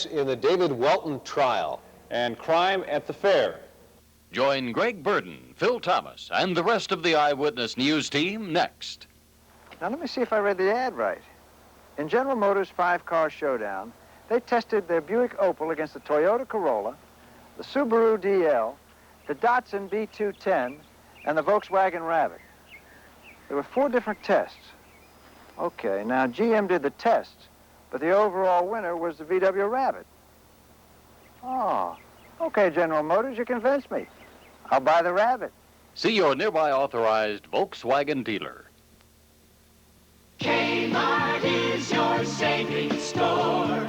in the David Welton trial. And crime at the fair. Join Greg Burden, Phil Thomas, and the rest of the Eyewitness News team next. Now, let me see if I read the ad right. In General Motors' 5-car showdown, they tested their Buick Opal against the Toyota Corolla, the Subaru DL, the Datsun B210, and the Volkswagen Rabbit. There were 4 different tests. Okay, now GM did the tests, but the overall winner was the VW Rabbit. Oh, okay, General Motors, you convinced me. I'll buy the Rabbit. See your nearby authorized Volkswagen dealer. Kmart is your savings store,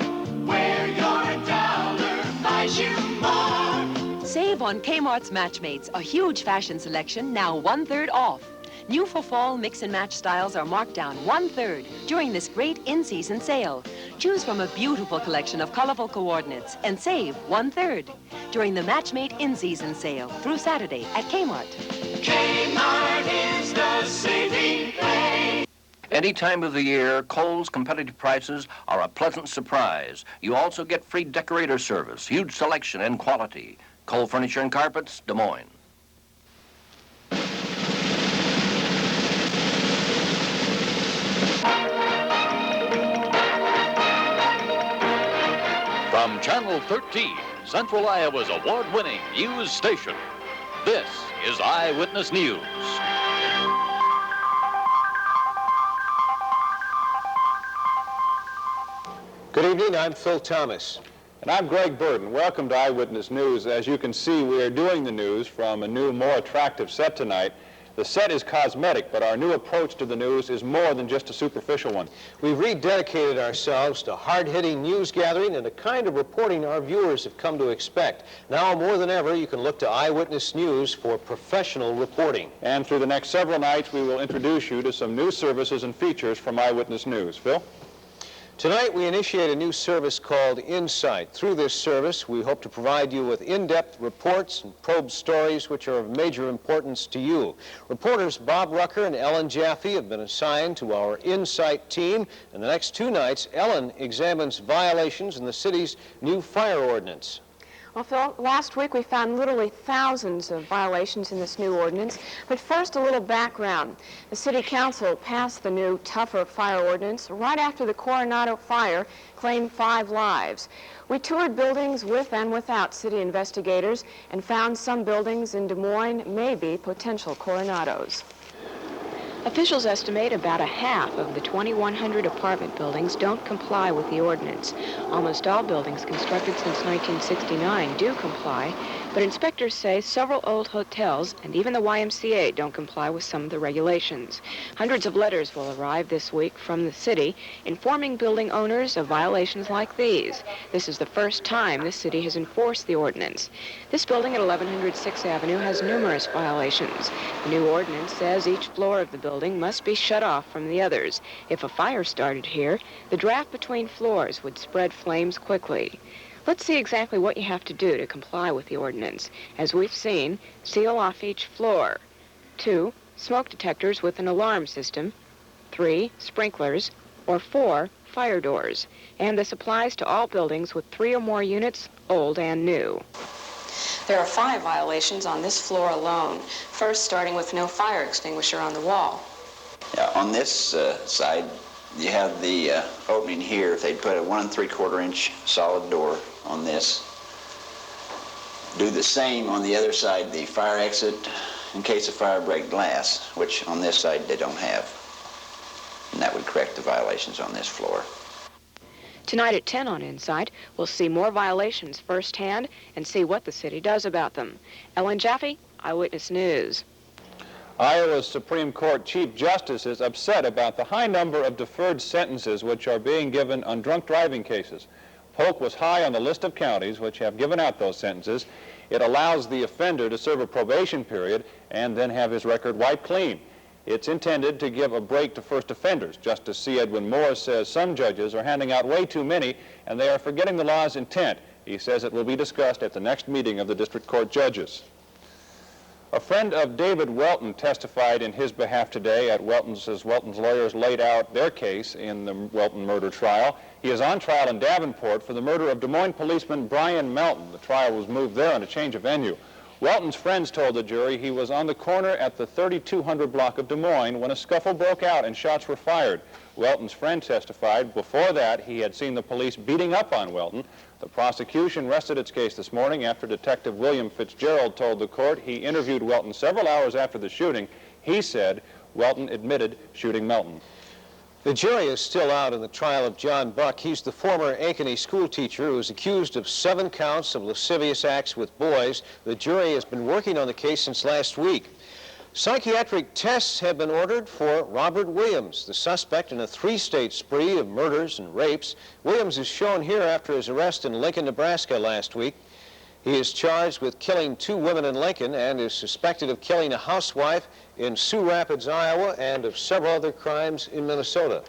where your dollar buys you more. Save on Kmart's Matchmates, a huge fashion selection, now 1/3 off. New for fall mix and match styles are marked down 1/3 during this great in-season sale. Choose from a beautiful collection of colorful coordinates and save 1/3 during the Matchmate in-season sale through Saturday at Kmart. Kmart is the saving place. Any time of the year, Kohl's competitive prices are a pleasant surprise. You also get free decorator service, huge selection and quality. Kohl Furniture and Carpets, Des Moines. From Channel 13, Central Iowa's award-winning news station, this is Eyewitness News. Good evening, I'm Phil Thomas. And I'm Greg Burden. Welcome to Eyewitness News. As you can see, we are doing the news from a new, more attractive set tonight. The set is cosmetic, but our new approach to the news is more than just a superficial one. We've rededicated ourselves to hard-hitting news gathering and the kind of reporting our viewers have come to expect. Now more than ever, you can look to Eyewitness News for professional reporting. And through the next several nights, we will introduce you to some new services and features from Eyewitness News. Phil? Tonight, we initiate a new service called Insight. Through this service, we hope to provide you with in-depth reports and probe stories which are of major importance to you. Reporters Bob Rucker and Ellen Jaffe have been assigned to our Insight team, and the next 2 nights, Ellen examines violations in the city's new fire ordinance. Well, Phil, last week we found literally thousands of violations in this new ordinance. But first, a little background. The City Council passed the new, tougher fire ordinance right after the Coronado fire claimed 5 lives. We toured buildings with and without city investigators and found some buildings in Des Moines may be potential Coronados. Officials estimate about a half of the 2,100 apartment buildings don't comply with the ordinance. Almost all buildings constructed since 1969 do comply, but inspectors say several old hotels and even the YMCA don't comply with some of the regulations. Hundreds of letters will arrive this week from the city informing building owners of violations like these. This is the first time the city has enforced the ordinance. This building at 1100 6th Avenue has numerous violations. The new ordinance says each floor of the building must be shut off from the others. If a fire started here, the draft between floors would spread flames quickly. Let's see exactly what you have to do to comply with the ordinance. As we've seen, seal off each floor. 2, smoke detectors with an alarm system. 3, sprinklers. Or 4, fire doors. And this applies to all buildings with 3 or more units, old and new. There are 5 violations on this floor alone. First, starting with no fire extinguisher on the wall. Yeah, on this side, you have the opening here. If they'd put a 1 3/4 inch solid door on this. Do the same on the other side, the fire exit, in case of fire, break glass, which on this side they don't have. And that would correct the violations on this floor. Tonight at 10 on Insight, we'll see more violations firsthand and see what the city does about them. Ellen Jaffe, Eyewitness News. Iowa's Supreme Court Chief Justice is upset about the high number of deferred sentences which are being given on drunk driving cases. Polk was high on the list of counties which have given out those sentences. It allows the offender to serve a probation period and then have his record wiped clean. It's intended to give a break to first offenders. Justice C. Edwin Moore says some judges are handing out way too many and they are forgetting the law's intent. He says it will be discussed at the next meeting of the District Court judges. A friend of David Welton testified in his behalf today at Welton's, as Welton's lawyers laid out their case in the Welton murder trial. He is on trial in Davenport for the murder of Des Moines policeman Brian Melton. The trial was moved there on a change of venue. Welton's friends told the jury he was on the corner at the 3200 block of Des Moines when a scuffle broke out and shots were fired. Welton's friend testified before that he had seen the police beating up on Welton. The prosecution rested its case this morning after Detective William Fitzgerald told the court he interviewed Welton several hours after the shooting. He said Welton admitted shooting Melton. The jury is still out in the trial of John Buck. He's the former Ankeny school teacher who is accused of 7 counts of lascivious acts with boys. The jury has been working on the case since last week. Psychiatric tests have been ordered for Robert Williams, the suspect in a 3-state spree of murders and rapes. Williams is shown here after his arrest in Lincoln, Nebraska last week. He is charged with killing 2 women in Lincoln and is suspected of killing a housewife in Sioux Rapids, Iowa, and of several other crimes in Minnesota.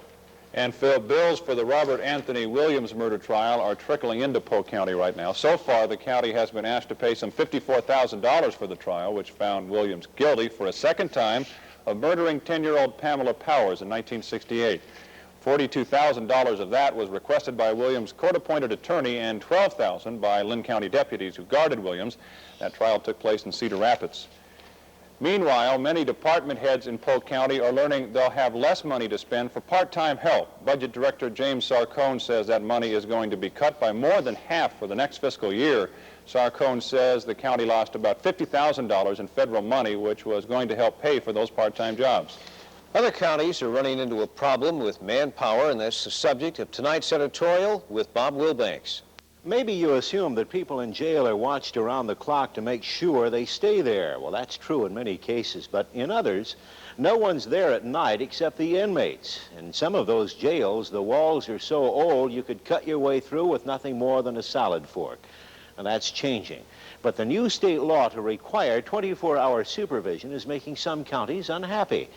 And Phil, bills for the Robert Anthony Williams murder trial are trickling into Polk County right now. So far, the county has been asked to pay some $54,000 for the trial, which found Williams guilty for a second time of murdering 10-year-old Pamela Powers in 1968. $42,000 of that was requested by Williams' court-appointed attorney and $12,000 by Lynn County deputies who guarded Williams. That trial took place in Cedar Rapids. Meanwhile, many department heads in Polk County are learning they'll have less money to spend for part-time help. Budget Director James Sarcone says that money is going to be cut by more than half for the next fiscal year. Sarcone says the county lost about $50,000 in federal money, which was going to help pay for those part-time jobs. Other counties are running into a problem with manpower, and that's the subject of tonight's editorial with Bob Wilbanks. Maybe you assume that people in jail are watched around the clock to make sure they stay there. Well, that's true in many cases, but in others, no one's there at night except the inmates. In some of those jails, the walls are so old you could cut your way through with nothing more than a salad fork. And that's changing. But the new state law to require 24-hour supervision is making some counties unhappy.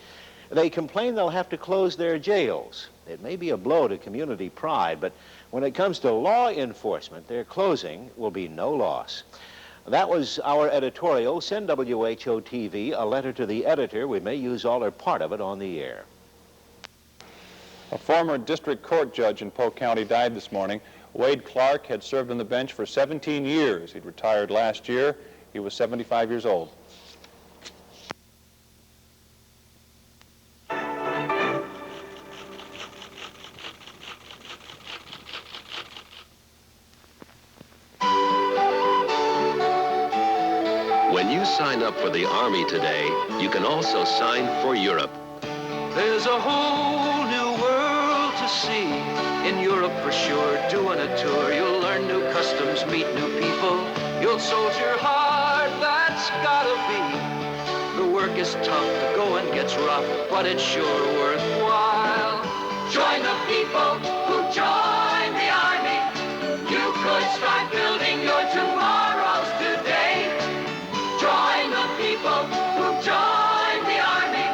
They complain they'll have to close their jails. It may be a blow to community pride, but when it comes to law enforcement, their closing will be no loss. That was our editorial. Send WHO-TV a letter to the editor. We may use all or part of it on the air. A former district court judge in Polk County died this morning. Wade Clark had served on the bench for 17 years. He'd retired last year. He was 75 years old. When you sign up for the Army today, you can also sign for Europe. There's a whole new world to see. In Europe for sure, doing a tour. You'll learn new customs, meet new people. You'll soldier hard, that's gotta be. The work is tough, the going gets rough, but it's sure worthwhile. Join the people who join the Army. You could start building your tomorrows today. Join the people who join the Army.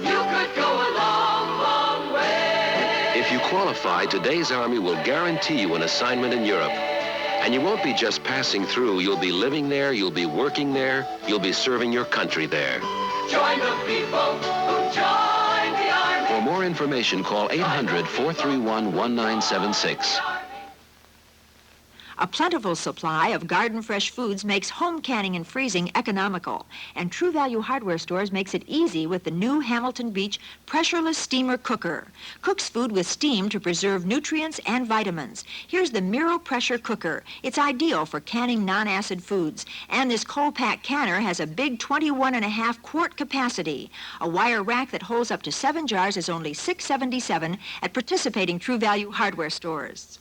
You could go a long, long way. If you qualify, today's Army will guarantee you an assignment in Europe. And you won't be just passing through. You'll be living there, you'll be working there, you'll be serving your country there. Join the people who join the Army. For more information, call 800-431-1976. A plentiful supply of garden fresh foods makes home canning and freezing economical, and True Value Hardware Stores makes it easy with the new Hamilton Beach pressureless steamer cooker. Cooks food with steam to preserve nutrients and vitamins. Here's the Miro Pressure Cooker. It's ideal for canning non-acid foods, and this cold pack canner has a big 21.5 quart capacity. A wire rack that holds up to 7 jars is only $6.77 at participating True Value Hardware Stores.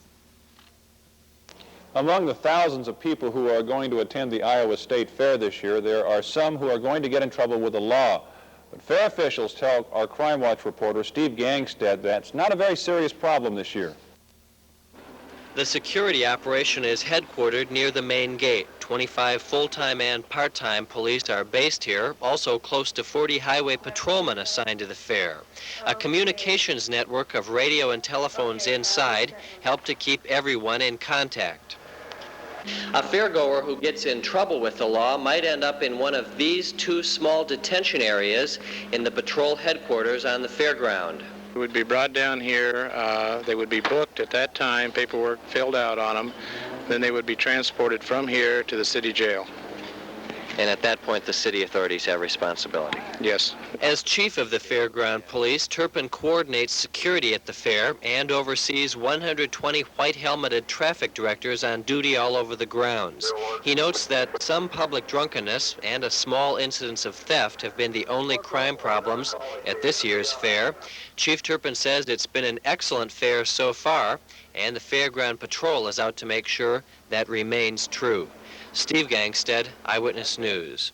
Among the thousands of people who are going to attend the Iowa State Fair this year, there are some who are going to get in trouble with the law. But fair officials tell our Crime Watch reporter, Steve Gangstead, that's not a very serious problem this year. The security operation is headquartered near the main gate. 25 full-time and part-time police are based here, also close to 40 highway patrolmen assigned to the fair. A communications network of radio and telephones inside help to keep everyone in contact. A fairgoer who gets in trouble with the law might end up in one of these two small detention areas in the patrol headquarters on the fairground. Would be brought down here. They would be booked at that time, paperwork filled out on them. Then they would be transported from here to the city jail. And at that point, the city authorities have responsibility. Yes. As chief of the fairground police, Turpin coordinates security at the fair and oversees 120 white-helmeted traffic directors on duty all over the grounds. He notes that some public drunkenness and a small incidence of theft have been the only crime problems at this year's fair. Chief Turpin says it's been an excellent fair so far, and the fairground patrol is out to make sure that remains true. Steve Gangstead, Eyewitness News.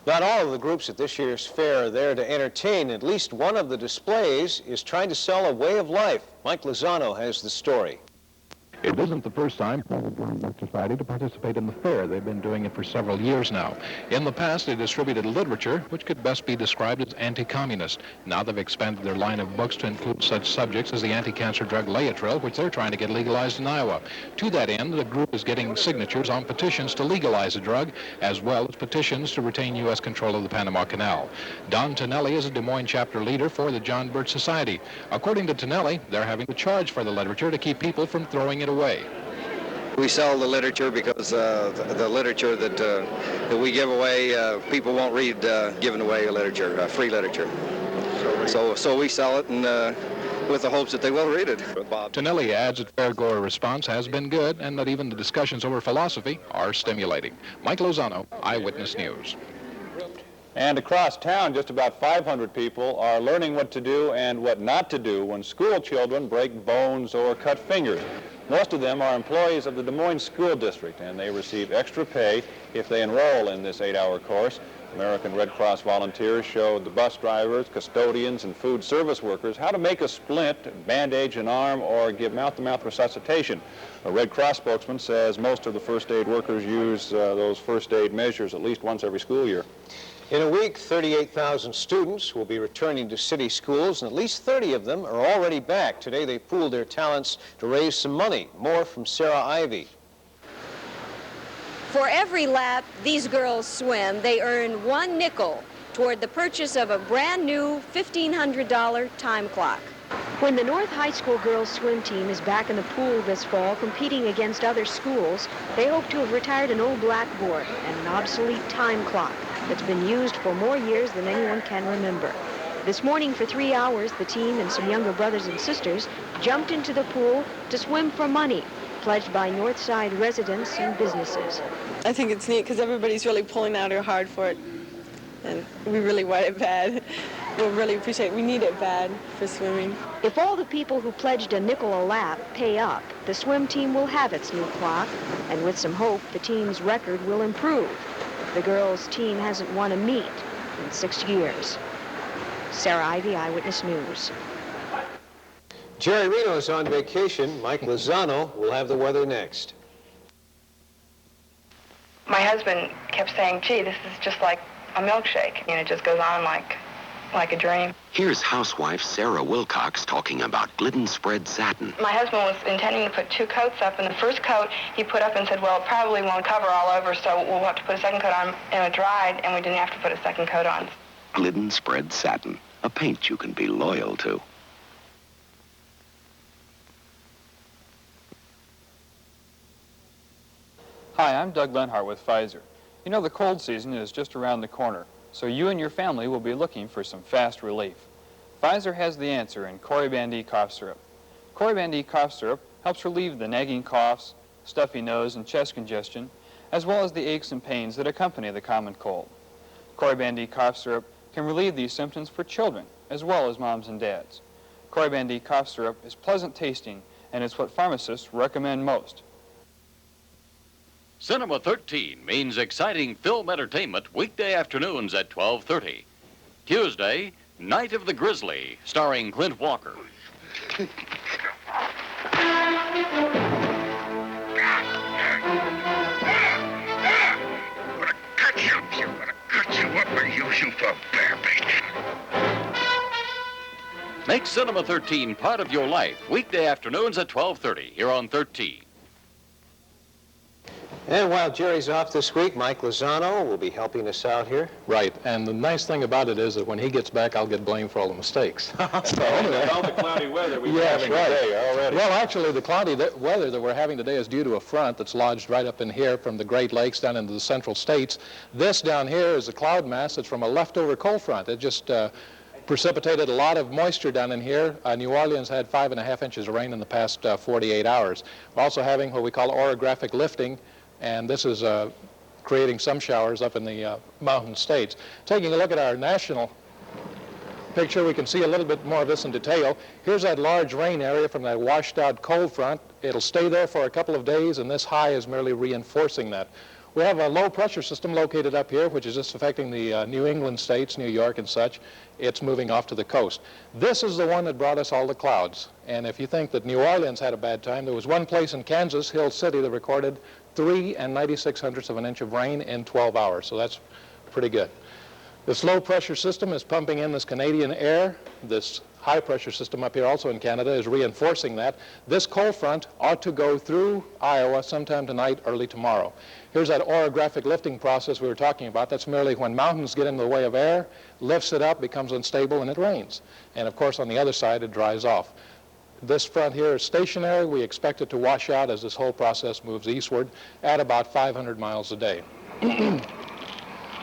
Not all of the groups at this year's fair are there to entertain. At least one of the displays is trying to sell a way of life. Mike Lozano has the story. It isn't the first time for the Blind Society to participate in the fair. They've been doing it for several years now. In the past, they distributed literature, which could best be described as anti-communist. Now they've expanded their line of books to include such subjects as the anti-cancer drug Laetrile, which they're trying to get legalized in Iowa. To that end, the group is getting signatures on petitions to legalize the drug, as well as petitions to retain U.S. control of the Panama Canal. Don Tonelli is a Des Moines chapter leader for the John Birch Society. According to Tonelli, they're having to charge for the literature to keep people from throwing it away. We sell the literature because the literature that we give away, people won't read giving away literature, free literature. So we sell it and with the hopes that they will read it. Tonelli adds that fairgoer response has been good and that even the discussions over philosophy are stimulating. Mike Lozano, Eyewitness News. And across town, just about 500 people are learning what to do and what not to do when school children break bones or cut fingers. Most of them are employees of the Des Moines School District, and they receive extra pay if they enroll in this 8-hour course. American Red Cross volunteers showed the bus drivers, custodians, and food service workers how to make a splint, bandage an arm, or give mouth-to-mouth resuscitation. A Red Cross spokesman says most of the first aid workers use those first aid measures at least once every school year. In a week, 38,000 students will be returning to city schools, and at least 30 of them are already back. Today, they pooled their talents to raise some money. More from Sarah Ivy. For every lap these girls swim, they earn 1 nickel toward the purchase of a brand new $1,500 time clock. When the North High School girls swim team is back in the pool this fall competing against other schools, they hope to have retired an old blackboard and an obsolete time clock that's been used for more years than anyone can remember. This morning for 3 hours, the team and some younger brothers and sisters jumped into the pool to swim for money, pledged by Northside residents and businesses. I think it's neat because everybody's really pulling out hard for it, and we really want it bad. We'll really appreciate it. We need it bad for swimming. If all the people who pledged a nickel a lap pay up, the swim team will have its new clock, and with some hope, the team's record will improve. The girls' team hasn't won a meet in 6 years. Sarah Ivy, Eyewitness News. Jerry Reno's on vacation. Mike Lozano will have the weather next. My husband kept saying, gee, this is just like a milkshake. You know, it just goes on like a dream. Here's housewife Sarah Wilcox talking about Glidden spread satin. My husband was intending to put 2 coats up, and the first coat he put up and said, well, it probably won't cover all over, so we'll have to put a second coat on, and it dried, and we didn't have to put a second coat on. Glidden spread satin, a paint you can be loyal to. Hi, I'm Doug Lenhart with Pfizer. You know, the cold season is just around the corner, so you and your family will be looking for some fast relief. Pfizer has the answer in Coriban D cough syrup. Coriban D cough syrup helps relieve the nagging coughs, stuffy nose, and chest congestion, as well as the aches and pains that accompany the common cold. Coriban D cough syrup can relieve these symptoms for children, as well as moms and dads. Coriban D cough syrup is pleasant tasting, and it's what pharmacists recommend most. Cinema 13 means exciting film entertainment weekday afternoons at 12:30. Tuesday, Night of the Grizzly, starring Clint Walker. Make Cinema 13 part of your life weekday afternoons at 12:30 here on 13. And while Jerry's off this week, Mike Lozano will be helping us out here. Right, and the nice thing about it is that when he gets back, I'll get blamed for all the mistakes. So anyway. All the cloudy weather we've been having today already. Well, actually, the cloudy weather that we're having today is due to a front that's lodged right up in here from the Great Lakes down into the central states. This down here is a cloud mass that's from a leftover cold front. It just precipitated a lot of moisture down in here. New Orleans had 5.5 inches of rain in the past 48 hours. We're also having what we call orographic lifting, and this is creating some showers up in the mountain states. Taking a look at our national picture, we can see a little bit more of this in detail. Here's that large rain area from that washed out cold front. It'll stay there for a couple of days, and this high is merely reinforcing that. We have a low pressure system located up here, which is just affecting the New England states, New York and such. It's moving off to the coast. This is the one that brought us all the clouds. And if you think that New Orleans had a bad time, there was one place in Kansas, Hill City, that recorded 3 96/100 of an inch of rain in 12 hours. So that's pretty good. This low pressure system is pumping in this Canadian air. This high pressure system up here also in Canada is reinforcing that. This cold front ought to go through Iowa sometime tonight, early tomorrow. Here's that orographic lifting process we were talking about. That's merely when mountains get in the way of air, lifts it up, becomes unstable, and it rains. And of course, on the other side, it dries off. This front here is stationary. We expect it to wash out as this whole process moves eastward at about 500 miles a day.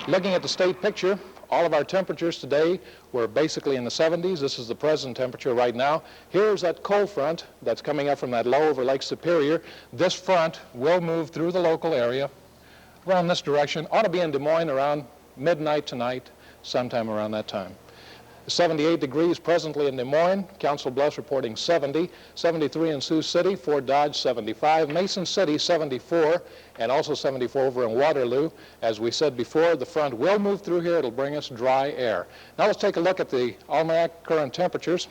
Looking at the state picture, all of our temperatures today were basically in the 70s. This is the present temperature right now. Here's that cold front that's coming up from that low over Lake Superior. This front will move through the local area around this direction. Ought to be in Des Moines around midnight tonight, sometime around that time. 78 degrees presently in Des Moines, Council Bluffs reporting 70, 73 in Sioux City, Fort Dodge 75, Mason City 74, and also 74 over in Waterloo. As we said before, the front will move through here. It'll bring us dry air. Now let's take a look at the almanac current temperatures.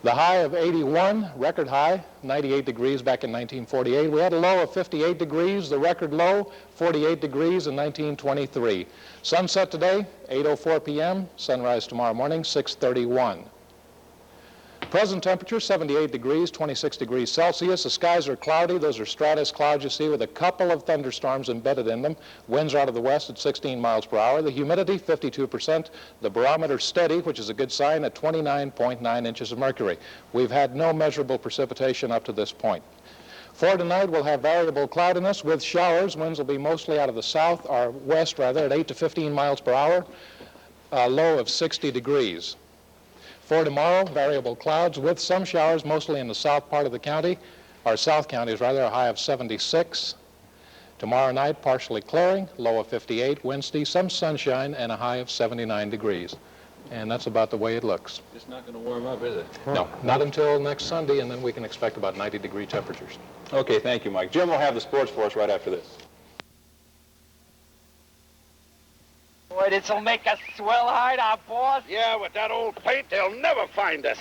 The high of 81, record high, 98 degrees back in 1948. We had a low of 58 degrees, the record low, 48 degrees in 1923. Sunset today, 8:04 p.m., sunrise tomorrow morning, 6:31. Present temperature, 78 degrees, 26 degrees Celsius. The skies are cloudy. Those are stratus clouds you see with a couple of thunderstorms embedded in them. Winds are out of the west at 16 miles per hour. The humidity, 52%. The barometer steady, which is a good sign, at 29.9 inches of mercury. We've had no measurable precipitation up to this point. For tonight, we'll have variable cloudiness with showers. Winds will be mostly out of the south, or west rather, at 8 to 15 miles per hour. A low of 60 degrees. For tomorrow, variable clouds with some showers, mostly in the south part of the county, or south counties rather, a high of 76. Tomorrow night, partially clearing, low of 58, Wednesday, some sunshine, and a high of 79 degrees. And that's about the way it looks. It's not going to warm up, is it? No, not until next Sunday, and then we can expect about 90-degree temperatures. Okay, thank you, Mike. Jim will have the sports for us right after this. Boy, this'll make a swell hideout, boss. Yeah, with that old paint, they'll never find us.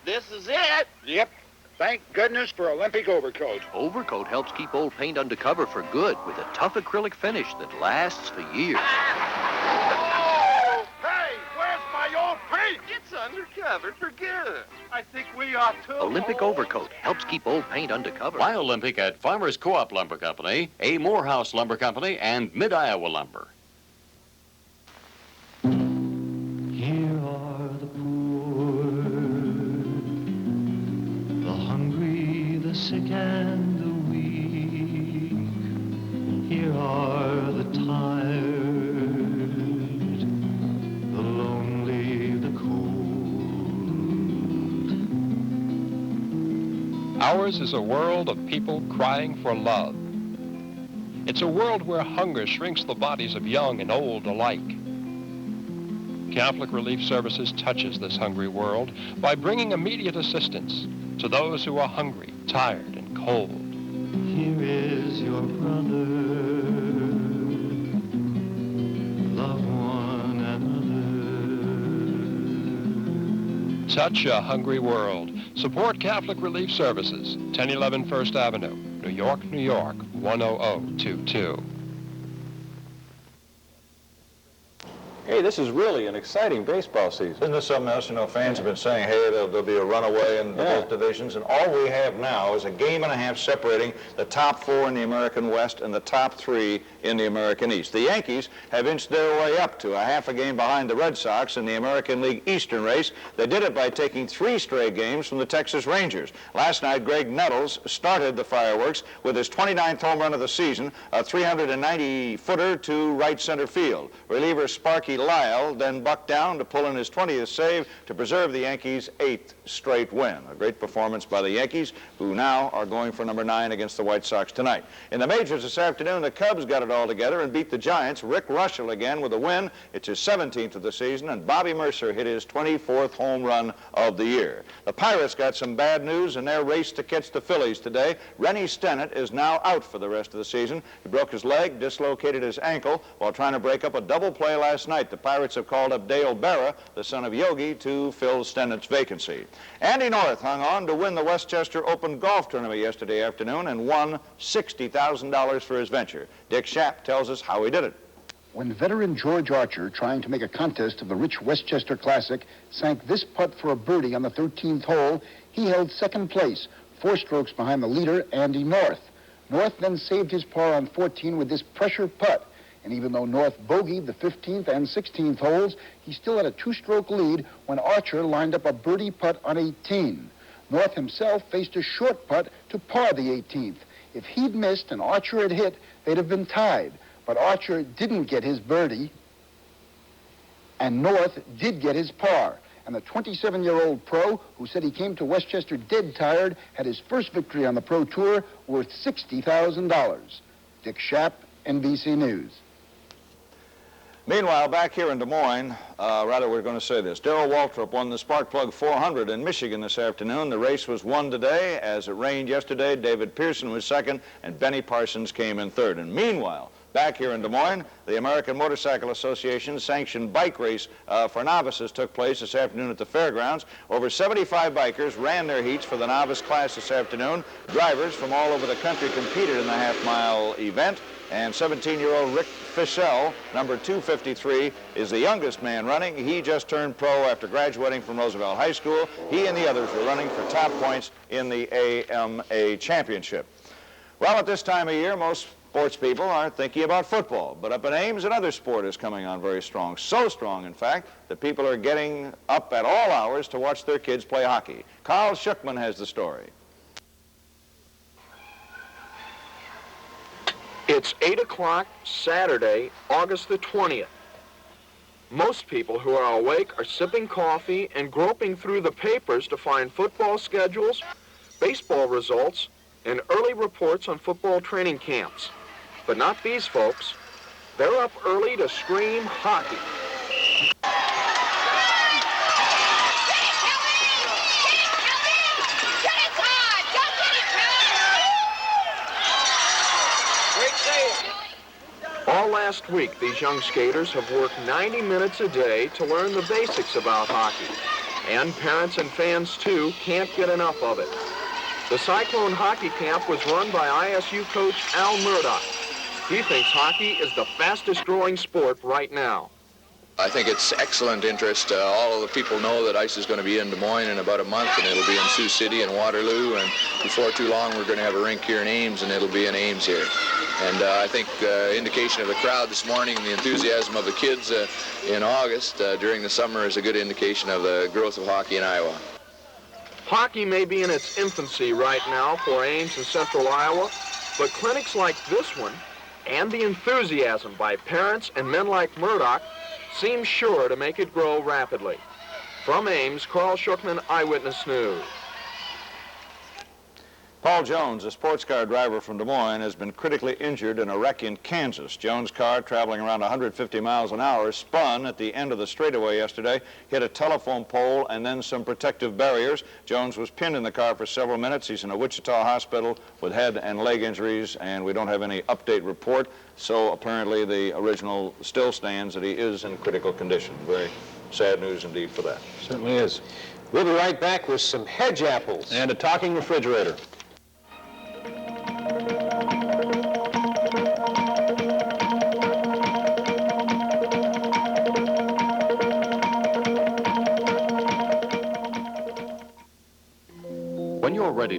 This is it. Yep. Thank goodness for Olympic Overcoat. Overcoat helps keep old paint undercover for good with a tough acrylic finish that lasts for years. Oh! Hey, where's my old paint? It's undercover for good. I think we ought to. Olympic Overcoat helps keep old paint undercover. Buy Olympic at Farmers Co-op Lumber Company, A. Morehouse Lumber Company, and Mid-Iowa Lumber. Here are the poor, the hungry, the sick, and the weak. Here are the tired, the lonely, the cold. Ours is a world of people crying for love. It's a world where hunger shrinks the bodies of young and old alike. Catholic Relief Services touches this hungry world by bringing immediate assistance to those who are hungry, tired, and cold. Here is your brother, love one another. Touch a hungry world. Support Catholic Relief Services, 1011 First Avenue, New York, New York, 10022. Hey, this is really an exciting baseball season. Isn't this something else? You know, fans have been saying, hey, there'll be a runaway in both divisions, and all we have now is a game and a half separating the top 4 in the American West and the top 3 in the American East. The Yankees have inched their way up to a half a game behind the Red Sox in the American League Eastern race. They did it by taking 3 straight games from the Texas Rangers. Last night, Greg Nettles started the fireworks with his 29th home run of the season, a 390-footer to right center field. Reliever Sparky Lyle then bucked down to pull in his 20th save to preserve the Yankees' 8th straight win. A great performance by the Yankees, who now are going for number 9 against the White Sox tonight. In the majors this afternoon, the Cubs got it all together and beat the Giants. Rick Russell again with a win. It's his 17th of the season, and Bobby Mercer hit his 24th home run of the year. The Pirates got some bad news in their race to catch the Phillies today. Rennie Stennett is now out for the rest of the season. He broke his leg, dislocated his ankle while trying to break up a double play last night. The Pirates have called up Dale Berra, the son of Yogi, to fill Stennett's vacancy. Andy North hung on to win the Westchester Open Golf Tournament yesterday afternoon and won $60,000 for his venture. Dick Schaap tells us how he did it. When veteran George Archer, trying to make a contest of the rich Westchester Classic, sank this putt for a birdie on the 13th hole, he held second place, 4 strokes behind the leader, Andy North. North then saved his par on 14 with this pressure putt. And even though North bogeyed the 15th and 16th holes, he still had a 2-stroke lead when Archer lined up a birdie putt on 18. North himself faced a short putt to par the 18th. If he'd missed and Archer had hit, they'd have been tied. But Archer didn't get his birdie, and North did get his par. And the 27-year-old pro, who said he came to Westchester dead tired, had his first victory on the Pro Tour worth $60,000. Dick Schaap, NBC News. Meanwhile, back here in Des Moines, we're going to say this. Darrell Waltrip won the Sparkplug 400 in Michigan this afternoon. The race was won today. As it rained yesterday, David Pearson was second, and Benny Parsons came in third. And meanwhile, back here in Des Moines, the American Motorcycle Association's sanctioned bike race for novices took place this afternoon at the fairgrounds. Over 75 bikers ran their heats for the novice class this afternoon. Drivers from all over the country competed in the half-mile event. And 17-year-old Rick Fischel, number 253, is the youngest man running. He just turned pro after graduating from Roosevelt High School. He and the others were running for top points in the AMA Championship. Well, at this time of year, most sports people aren't thinking about football. But up in Ames, another sport is coming on very strong. So strong, in fact, that people are getting up at all hours to watch their kids play hockey. Carl Schuckman has the story. It's 8 o'clock Saturday, August the 20th. Most people who are awake are sipping coffee and groping through the papers to find football schedules, baseball results, and early reports on football training camps. But not these folks. They're up early to scream hockey. All last week, these young skaters have worked 90 minutes a day to learn the basics about hockey. And parents and fans, too, can't get enough of it. The Cyclone Hockey Camp was run by ISU coach Al Murdoch. He thinks hockey is the fastest-growing sport right now. I think it's excellent interest. All of the people know that ice is going to be in Des Moines in about a month, and it'll be in Sioux City and Waterloo, and before too long we're going to have a rink here in Ames, and it'll be in Ames here. And I think indication of the crowd this morning and the enthusiasm of the kids in August during the summer is a good indication of the growth of hockey in Iowa. Hockey may be in its infancy right now for Ames and Central Iowa, but clinics like this one and the enthusiasm by parents and men like Murdoch seem sure to make it grow rapidly. From Ames, Carl Schuckman, Eyewitness News. Paul Jones, a sports car driver from Des Moines, has been critically injured in a wreck in Kansas. Jones' car, traveling around 150 miles an hour, spun at the end of the straightaway yesterday, hit a telephone pole and then some protective barriers. Jones was pinned in the car for several minutes. He's in a Wichita hospital with head and leg injuries, and we don't have any update report. So apparently the original still stands that he is in critical condition. Very sad news indeed for that. Certainly is. We'll be right back with some hedge apples. And a talking refrigerator.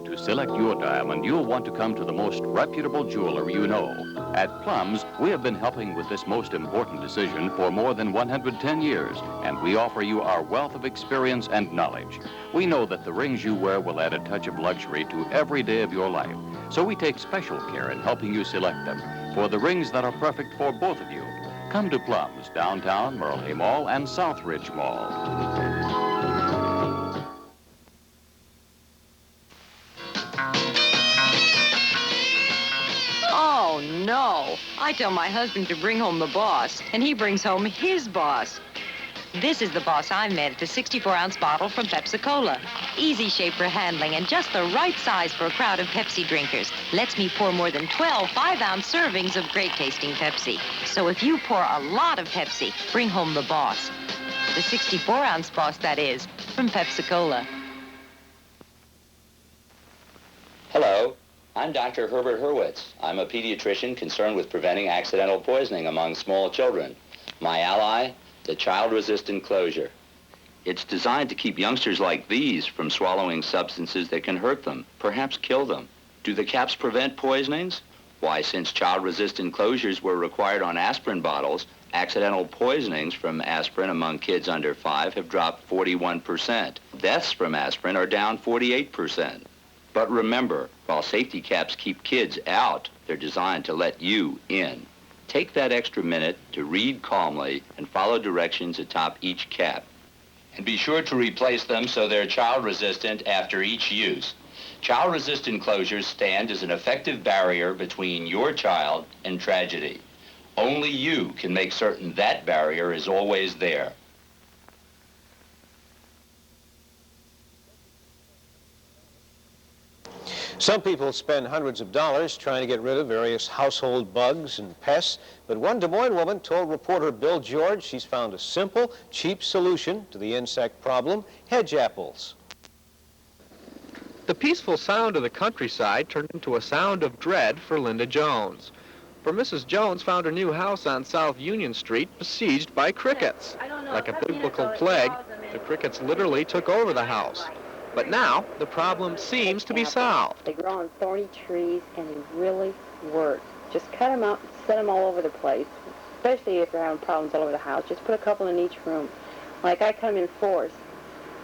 to select your diamond, you'll want to come to the most reputable jeweler you know. At Plums, we have been helping with this most important decision for more than 110 years, and we offer you our wealth of experience and knowledge. We know that the rings you wear will add a touch of luxury to every day of your life, so we take special care in helping you select them for the rings that are perfect for both of you. Come to Plums, downtown, Merle Mall, and Southridge Mall. Oh, no. I tell my husband to bring home the boss, and he brings home his boss. This is the boss I made at the 64-ounce bottle from Pepsi-Cola. Easy shape for handling and just the right size for a crowd of Pepsi drinkers. Lets me pour more than 12 5-ounce servings of great-tasting Pepsi. So if you pour a lot of Pepsi, bring home the boss. The 64-ounce boss, that is, from Pepsi-Cola. Hello. I'm Dr. Herbert Hurwitz. I'm a pediatrician concerned with preventing accidental poisoning among small children. My ally, the child-resistant closure. It's designed to keep youngsters like these from swallowing substances that can hurt them, perhaps kill them. Do the caps prevent poisonings? Why, since child-resistant closures were required on aspirin bottles, accidental poisonings from aspirin among kids under 5 have dropped 41%. Deaths from aspirin are down 48%. But remember, while safety caps keep kids out, they're designed to let you in. Take that extra minute to read calmly and follow directions atop each cap. And be sure to replace them so they're child-resistant after each use. Child-resistant closures stand as an effective barrier between your child and tragedy. Only you can make certain that barrier is always there. Some people spend hundreds of dollars trying to get rid of various household bugs and pests, but one Des Moines woman told reporter Bill George she's found a simple, cheap solution to the insect problem: hedge apples. The peaceful sound of the countryside turned into a sound of dread for Linda Jones. For Mrs. Jones found her new house on South Union Street besieged by crickets. Like a biblical plague, the crickets literally took over the house. But now, the problem seems to be solved. They grow on thorny trees, and they really work. Just cut them out and set them all over the place, especially if you're having problems all over the house. Just put a couple in each room. Like I cut them in 4s,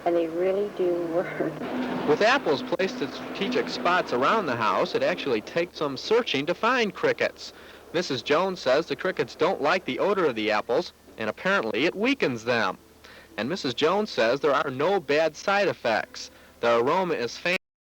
and they really do work. With apples placed at strategic spots around the house, it actually takes some searching to find crickets. Mrs. Jones says the crickets don't like the odor of the apples, and apparently it weakens them. And Mrs. Jones says there are no bad side effects. The aroma is fantastic.